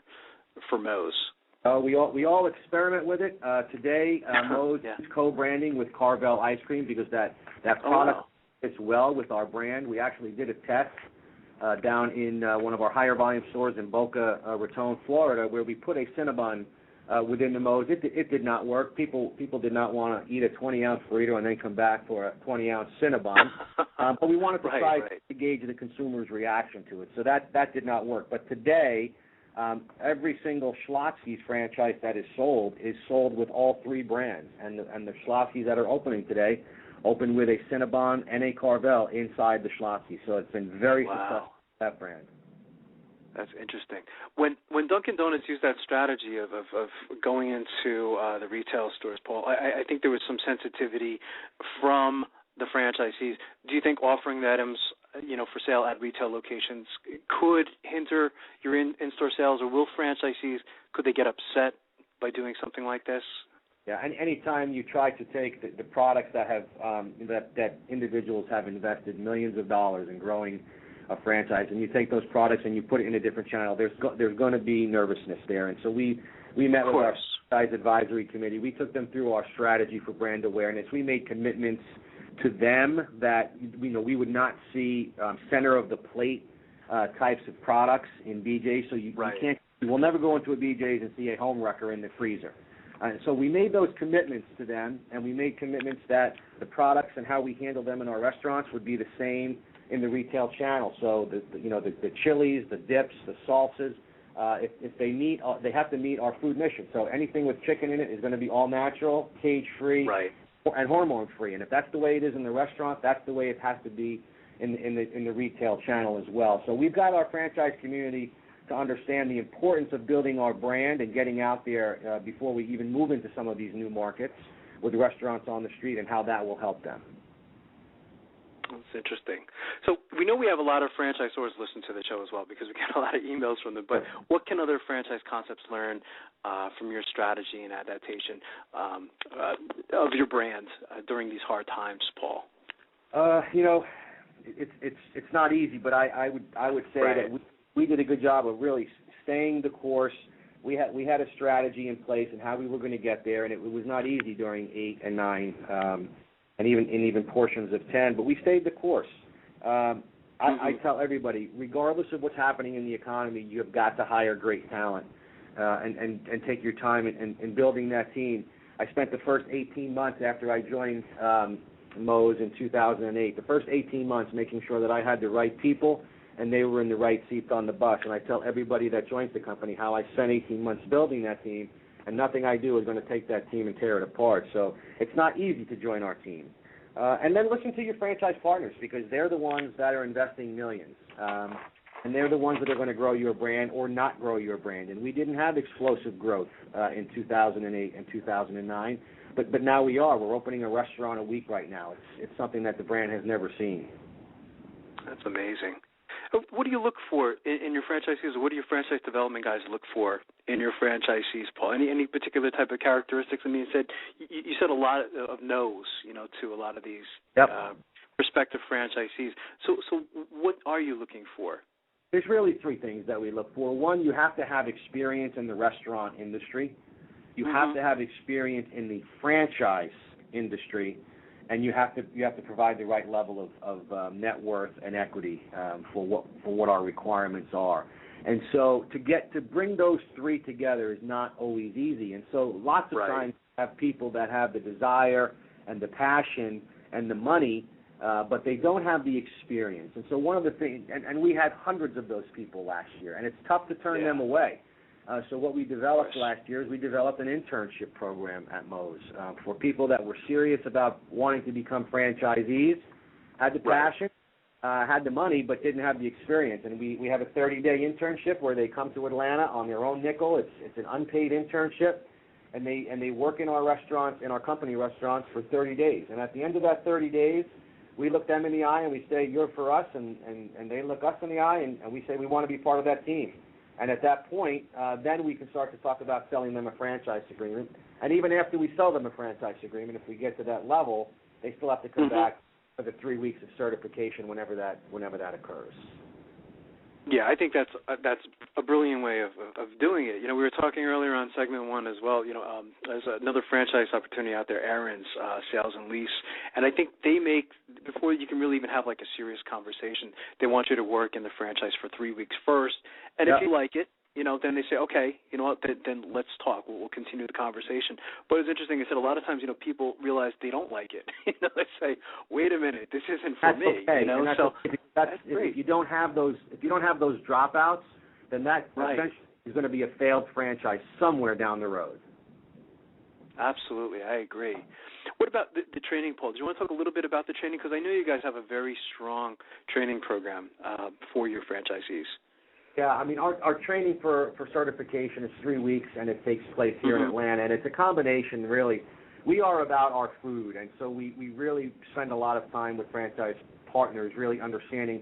Moe's? We all experiment with it. Today, Moe's is co-branding with Carvel Ice Cream because that product fits well with our brand. We actually did a test down in one of our higher volume stores in Boca Raton, Florida, where we put a Cinnabon within the Moe's. It did not work. People did not want to eat a 20-ounce burrito and then come back for a 20-ounce Cinnabon. But we wanted to try to gauge the consumer's reaction to it. So that did not work. But today, every single Schlotzsky's franchise that is sold with all three brands. And the Schlotzsky's that are opening today open with a Cinnabon and a Carvel inside the Schlotzsky. So it's been very successful, that brand. That's interesting. When Dunkin' Donuts used that strategy of going into the retail stores, Paul, I think there was some sensitivity from the franchisees. Do you think offering the items, for sale at retail locations could hinder your in-store sales, or will franchisees, could they get upset by doing something like this? Yeah, and any time you try to take the products that have that individuals have invested millions of dollars in growing a franchise, and you take those products and you put it in a different channel, there's going to be nervousness there. And so we met with our franchise advisory committee. We took them through our strategy for brand awareness. We made commitments to them that we would not see center of the plate types of products in BJ's. So you will never go into a BJ's and see a home wrecker in the freezer. So we made those commitments to them, and we made commitments that the products and how we handle them in our restaurants would be the same in the retail channel. So the chilies, the dips, the salsas, if they have to meet our food mission. So anything with chicken in it is going to be all natural, cage-free, and hormone-free. And if that's the way it is in the restaurant, that's the way it has to be in the retail channel as well. So we've got our franchise community to understand the importance of building our brand and getting out there before we even move into some of these new markets with restaurants on the street, and how that will help them. That's interesting. So we know we have a lot of franchisors listen to the show as well, because we get a lot of emails from them. But what can other franchise concepts learn from your strategy and adaptation of your brand during these hard times, Paul? It's not easy, but I would say that we did a good job of really staying the course. We had a strategy in place and how we were going to get there, and it was not easy during 8 and 9 and even portions of 10, but we stayed the course. I tell everybody, regardless of what's happening in the economy, you have got to hire great talent and take your time in building that team. I spent the first 18 months after I joined Moe's in 2008, the first 18 months making sure that I had the right people and they were in the right seats on the bus. And I tell everybody that joins the company how I spent 18 months building that team, and nothing I do is going to take that team and tear it apart. So it's not easy to join our team. And then listen to your franchise partners, because they're the ones that are investing millions. And they're the ones that are going to grow your brand or not grow your brand. And we didn't have explosive growth in 2008 and 2009, but now we are. We're opening a restaurant a week right now. It's something that the brand has never seen. That's amazing. What do you look for in your franchisees? What do your franchise development guys look for in your franchisees, Paul? Any particular type of characteristics? I mean, you said a lot of no's, to a lot of these prospective franchisees. So what are you looking for? There's really three things that we look for. One, you have to have experience in the restaurant industry. You have to have experience in the franchise industry. And you have to provide the right level of net worth and equity for what our requirements are. And so to bring those three together is not always easy. And so lots of times you have people that have the desire and the passion and the money, but they don't have the experience. And so one of the things, and we had hundreds of those people last year, and it's tough to turn them away. So what we developed last year is we developed an internship program at Moe's for people that were serious about wanting to become franchisees, had the passion, had the money, but didn't have the experience. And we have a 30-day internship where they come to Atlanta on their own nickel. It's an unpaid internship, and they work in our restaurants, in our company restaurants, for 30 days. And at the end of that 30 days, we look them in the eye and we say, you're for us, and they look us in the eye, and we say we want to be part of that team. And at that point, then we can start to talk about selling them a franchise agreement. And even after we sell them a franchise agreement, if we get to that level, they still have to come back for the 3 weeks of certification whenever that occurs. Yeah, I think that's a brilliant way of doing it. We were talking earlier on segment one as well. There's another franchise opportunity out there, Aaron's Sales and Lease, and I think they make, before you can really even have like a serious conversation, they want you to work in the franchise for 3 weeks first, and if you like it, then they say, okay, you know what, then let's talk. We'll continue the conversation. But it's interesting. I said a lot of times, people realize they don't like it. They say, wait a minute, this isn't for me. Okay. If you don't have those dropouts, then that essentially is going to be a failed franchise somewhere down the road. Absolutely, I agree. What about the training, Paul? Do you want to talk a little bit about the training? Because I know you guys have a very strong training program for your franchisees. Yeah, I mean, our training for certification is 3 weeks, and it takes place here in Atlanta, and it's a combination, really. We are about our food, and so we really spend a lot of time with franchise partners really understanding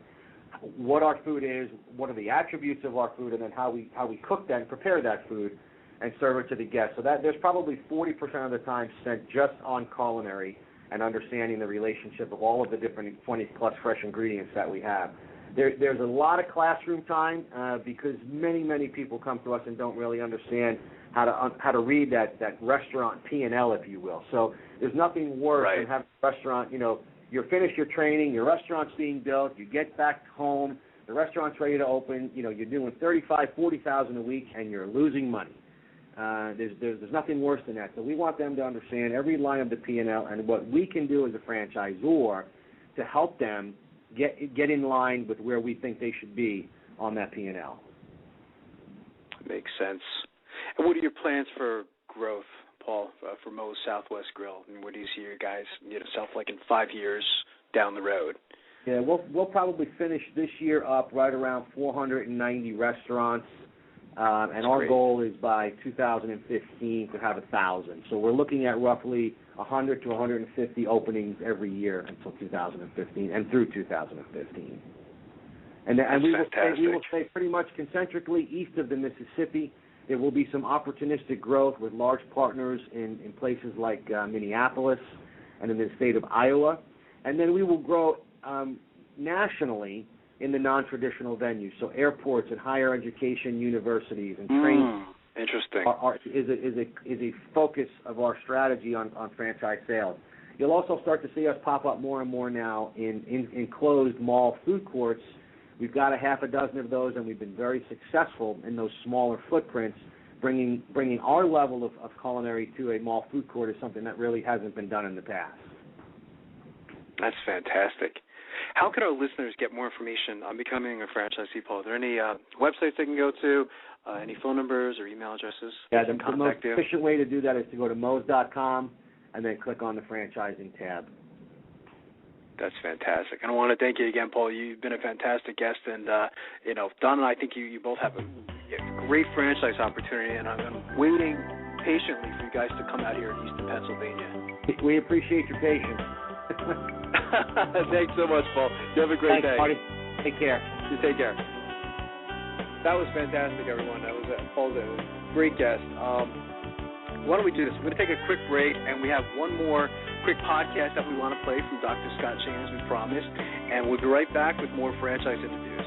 what our food is, what are the attributes of our food, and then how we cook that and prepare that food and serve it to the guests. So that there's probably 40% of the time spent just on culinary and understanding the relationship of all of the different 20-plus fresh ingredients that we have. There's a lot of classroom time because many people come to us and don't really understand how to read that restaurant P&L, if you will. So there's nothing worse than having a restaurant, you're finished your training, your restaurant's being built, you get back home, the restaurant's ready to open, you're doing $35,000, $40,000 a week, and you're losing money. There's nothing worse than that. So we want them to understand every line of the P&L and what we can do as a franchisor to help them get in line with where we think they should be on that P&L. Makes sense. And what are your plans for growth, Paul, for Moe's Southwest Grill? And what do you see your guys, self like in 5 years down the road? Yeah, we'll probably finish this year up right around 490 restaurants, and our goal is by 2015 to have 1,000. So we're looking at roughly 100 to 150 openings every year until 2015 and through 2015. And we will stay pretty much concentrically east of the Mississippi. There will be some opportunistic growth with large partners in places like Minneapolis and in the state of Iowa. And then we will grow nationally in the non-traditional venues, so airports and higher education universities and training. Interesting. Is a focus of our strategy on franchise sales. You'll also start to see us pop up more and more now in enclosed mall food courts. We've got a half a dozen of those, and we've been very successful in those smaller footprints. Bringing our level of culinary to a mall food court is something that really hasn't been done in the past. That's fantastic. How can our listeners get more information on becoming a franchisee, Paul? Are there any websites they can go to, any phone numbers or email addresses? Yeah, the most efficient way to do that is to go to Moe's.com and then click on the franchising tab. That's fantastic. And I want to thank you again, Paul. You've been a fantastic guest, and Don and I think you both have a great franchise opportunity, and I'm waiting patiently for you guys to come out here in Eastern Pennsylvania. We appreciate your patience. Thanks so much, Paul. You have a great day. Marty. Take care. You take care. That was fantastic, everyone. That was Paul's a great guest. Why don't we do this? We're going to take a quick break, and we have one more quick podcast that we want to play from Dr. Scott Shane, as we promised, and we'll be right back with more franchise interviews.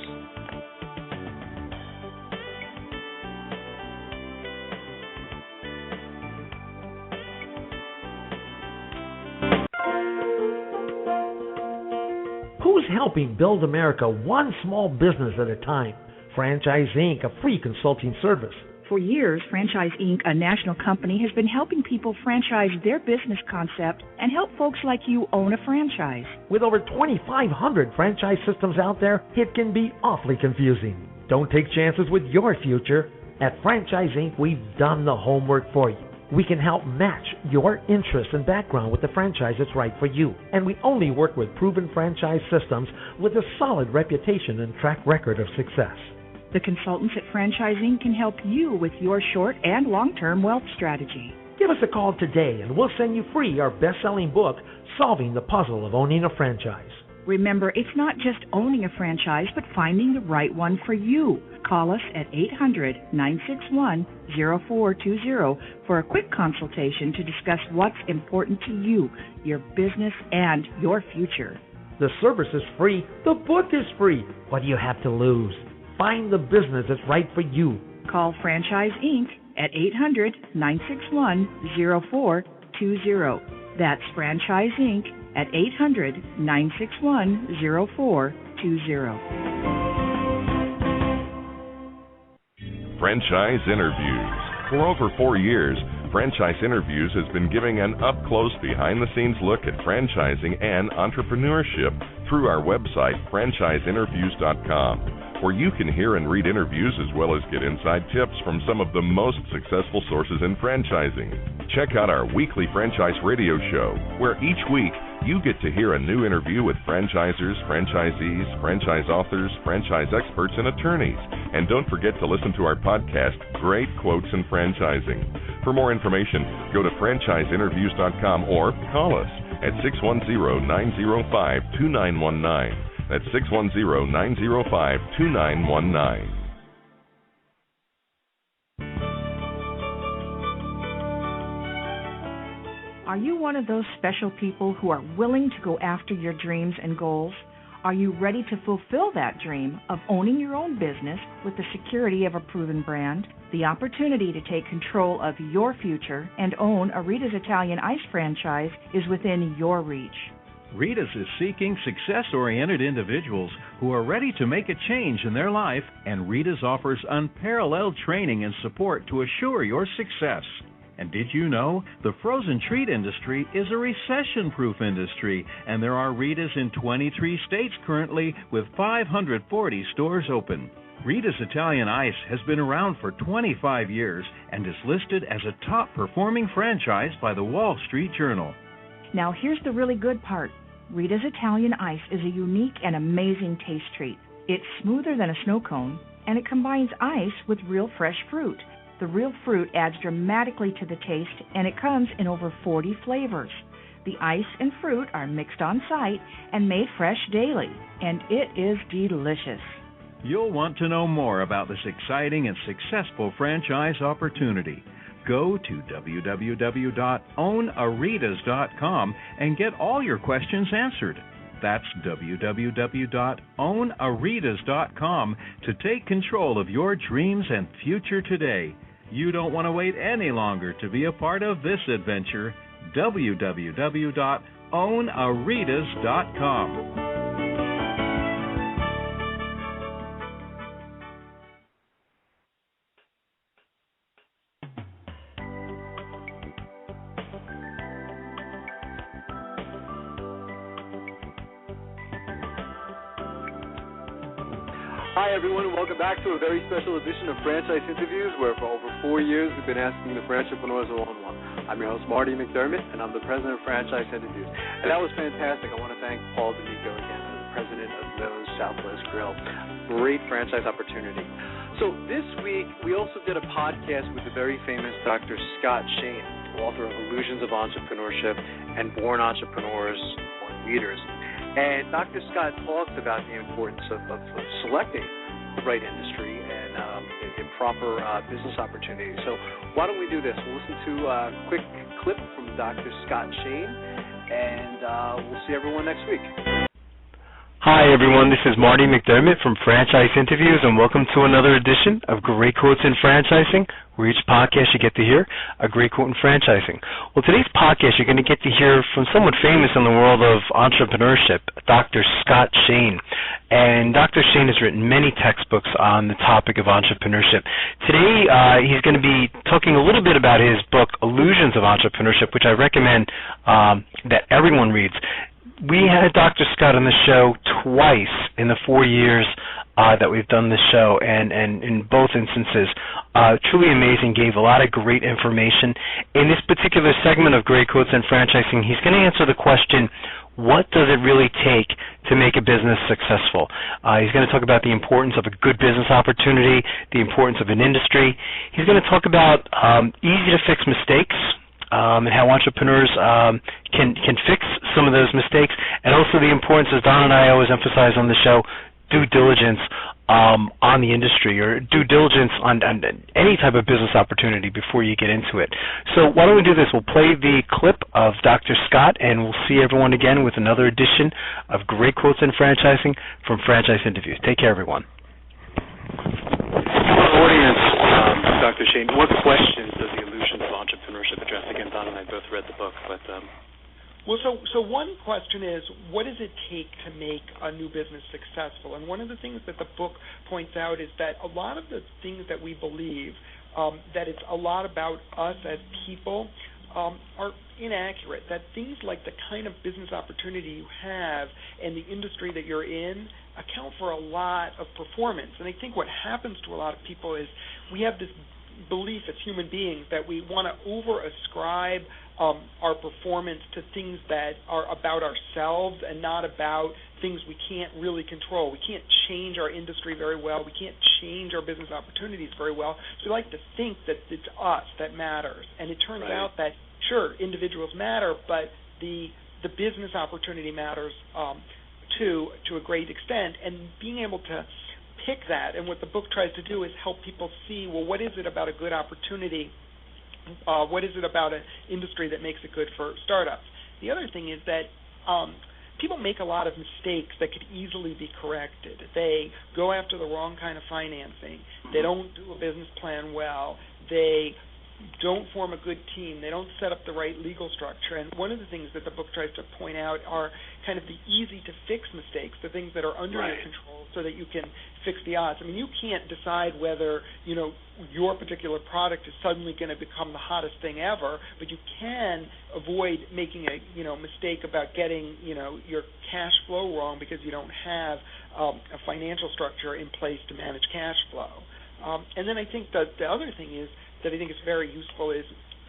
Who's helping build America one small business at a time? Franchise Inc., a free consulting service. For years, Franchise Inc., a national company, has been helping people franchise their business concept and help folks like you own a franchise. With over 2,500 franchise systems out there, it can be awfully confusing. Don't take chances with your future. At Franchise Inc., we've done the homework for you. We can help match your interests and background with the franchise that's right for you. And we only work with proven franchise systems with a solid reputation and track record of success. The consultants at Franchise Inc. can help you with your short and long-term wealth strategy. Give us a call today and we'll send you free our best-selling book, Solving the Puzzle of Owning a Franchise. Remember, it's not just owning a franchise, but finding the right one for you. Call us at 800-961-0420 for a quick consultation to discuss what's important to you, your business, and your future. The service is free. The book is free. What do you have to lose? Find the business that's right for you. Call Franchise Inc. at 800-961-0420. That's Franchise Inc. at 800-961-0420. Franchise Interviews. For over 4 years, Franchise Interviews has been giving an up-close, behind-the-scenes look at franchising and entrepreneurship through our website, franchiseinterviews.com, where you can hear and read interviews as well as get inside tips from some of the most successful sources in franchising. Check out our weekly franchise radio show, where each week you get to hear a new interview with franchisers, franchisees, franchise authors, franchise experts, and attorneys. And don't forget to listen to our podcast, Great Quotes in Franchising. For more information, go to franchiseinterviews.com or call us at 610-905-2919. That's 610-905-2919. Are you one of those special people who are willing to go after your dreams and goals? Are you ready to fulfill that dream of owning your own business with the security of a proven brand? The opportunity to take control of your future and own a Rita's Italian Ice franchise is within your reach. Rita's is seeking success-oriented individuals who are ready to make a change in their life, and Rita's offers unparalleled training and support to assure your success. And did you know the frozen treat industry is a recession-proof industry, and there are Rita's in 23 states currently with 540 stores open. Rita's Italian Ice has been around for 25 years and is listed as a top-performing franchise by the Wall Street Journal. Now here's the really good part. Rita's Italian Ice is a unique and amazing taste treat. It's smoother than a snow cone, and it combines ice with real fresh fruit. The real fruit adds dramatically to the taste, and it comes in over 40 flavors. The ice and fruit are mixed on site and made fresh daily, and it is delicious. You'll want to know more about this exciting and successful franchise opportunity. Go to www.ownaritas.com and get all your questions answered. That's www.ownaritas.com to take control of your dreams and future today. You don't want to wait any longer to be a part of this adventure. www.ownaritas.com. ownaritas.com. Hi, everyone, and welcome back to a very special edition of Franchise Interviews, where for over 4 years we've been asking the Franchipreneurs all-in-one. I'm your host, Marty McDermott, and I'm the president of Franchise Interviews. And that was fantastic. I want to thank Paul Damico again, the president of Mills Southwest Grill. Great franchise opportunity. So this week, we also did a podcast with the very famous Dr. Scott Shane, author of Illusions of Entrepreneurship and Born Entrepreneurs, Born Leaders. And Dr. Scott talks about the importance of selecting the right industry and the proper business opportunities. So why don't we do this? We'll listen to a quick clip from Dr. Scott Shane, and we'll see everyone next week. Hi, everyone. This is Marty McDermott from Franchise Interviews, and welcome to another edition of Great Quotes in Franchising, where each podcast you get to hear a great quote in franchising. Well, today's podcast you're going to get to hear from someone famous in the world of entrepreneurship, Dr. Scott Shane. And Dr. Shane has written many textbooks on the topic of entrepreneurship. Today, he's going to be talking a little bit about his book, Illusions of Entrepreneurship, which I recommend that everyone reads. We had Dr. Scott on the show twice in the 4 years that we've done this show, and in both instances, truly amazing, gave a lot of great information. In this particular segment of Great Quotes in Franchising, he's going to answer the question, what does it really take to make a business successful? He's going to talk about the importance of a good business opportunity, the importance of an industry. He's going to talk about easy-to-fix mistakes, and how entrepreneurs can fix some of those mistakes, and also the importance, as Don and I always emphasize on the show, due diligence on the industry, or due diligence on any type of business opportunity before you get into it. So why don't we do this? We'll play the clip of Dr. Scott, and we'll see everyone again with another edition of Great Quotes in Franchising from Franchise Interviews. Take care, everyone. Audience, Dr. Shane, what questions does the Illusions of Entrepreneurship address? Again, Don and I both read the book, but... Well, so one question is, what does it take to make a new business successful? And one of the things that the book points out is that a lot of the things that we believe, that it's a lot about us as people, are inaccurate, that things like the kind of business opportunity you have and the industry that you're in account for a lot of performance. And I think what happens to a lot of people is we have this belief as human beings that we want to over-ascribe our performance to things that are about ourselves and not about things we can't really control. We can't change our industry very well. We can't change our business opportunities very well. So we like to think that it's us that matters. And it turns out that, sure, individuals matter, but the business opportunity matters too, to a great extent. And being able to pick that, and what the book tries to do is help people see, well, what is it about a good opportunity? What is it about an industry that makes it good for startups? The other thing is that people make a lot of mistakes that could easily be corrected. They go after the wrong kind of financing. They don't do a business plan well. They don't form a good team. They don't set up the right legal structure. And one of the things that the book tries to point out are kind of the easy-to-fix mistakes, the things that are under your control so that you can fix the odds. I mean, you can't decide whether, your particular product is suddenly going to become the hottest thing ever, but you can avoid making a, mistake about getting, your cash flow wrong because you don't have a financial structure in place to manage cash flow. And then I think that the other thing is that I think is very useful is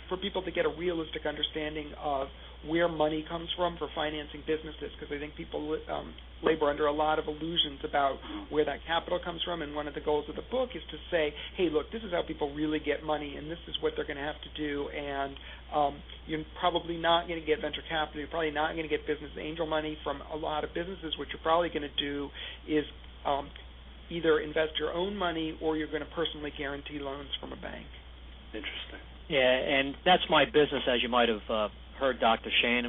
for people to get a realistic understanding of where money comes from for financing businesses, because I think people labor under a lot of illusions about where that capital comes from, and one of the goals of the book is to say, hey, look, this is how people really get money, and this is what they're going to have to do, and you're probably not going to get venture capital, you're probably not going to get business angel money from a lot of businesses. What you're probably going to do is either invest your own money or you're going to personally guarantee loans from a bank. Interesting. Yeah, and that's my business, as you might have heard, Dr. Shane.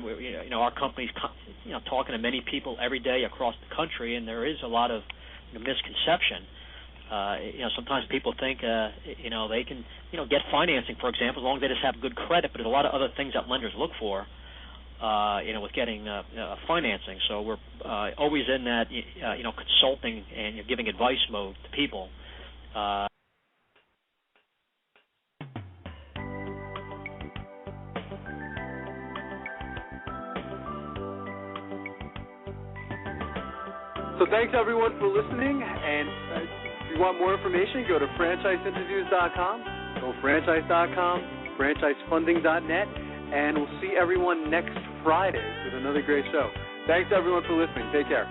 Our company's talking to many people every day across the country, and there is a lot of misconception. Sometimes people think they can get financing, for example, as long as they just have good credit. But there's a lot of other things that lenders look for. with getting financing. So we're always in that, consulting and giving advice mode to people. So thanks everyone for listening, and if you want more information, go to franchiseinterviews.com, go franchise.com, franchisefunding.net, and we'll see everyone next Friday with another great show. Thanks everyone for listening. Take care.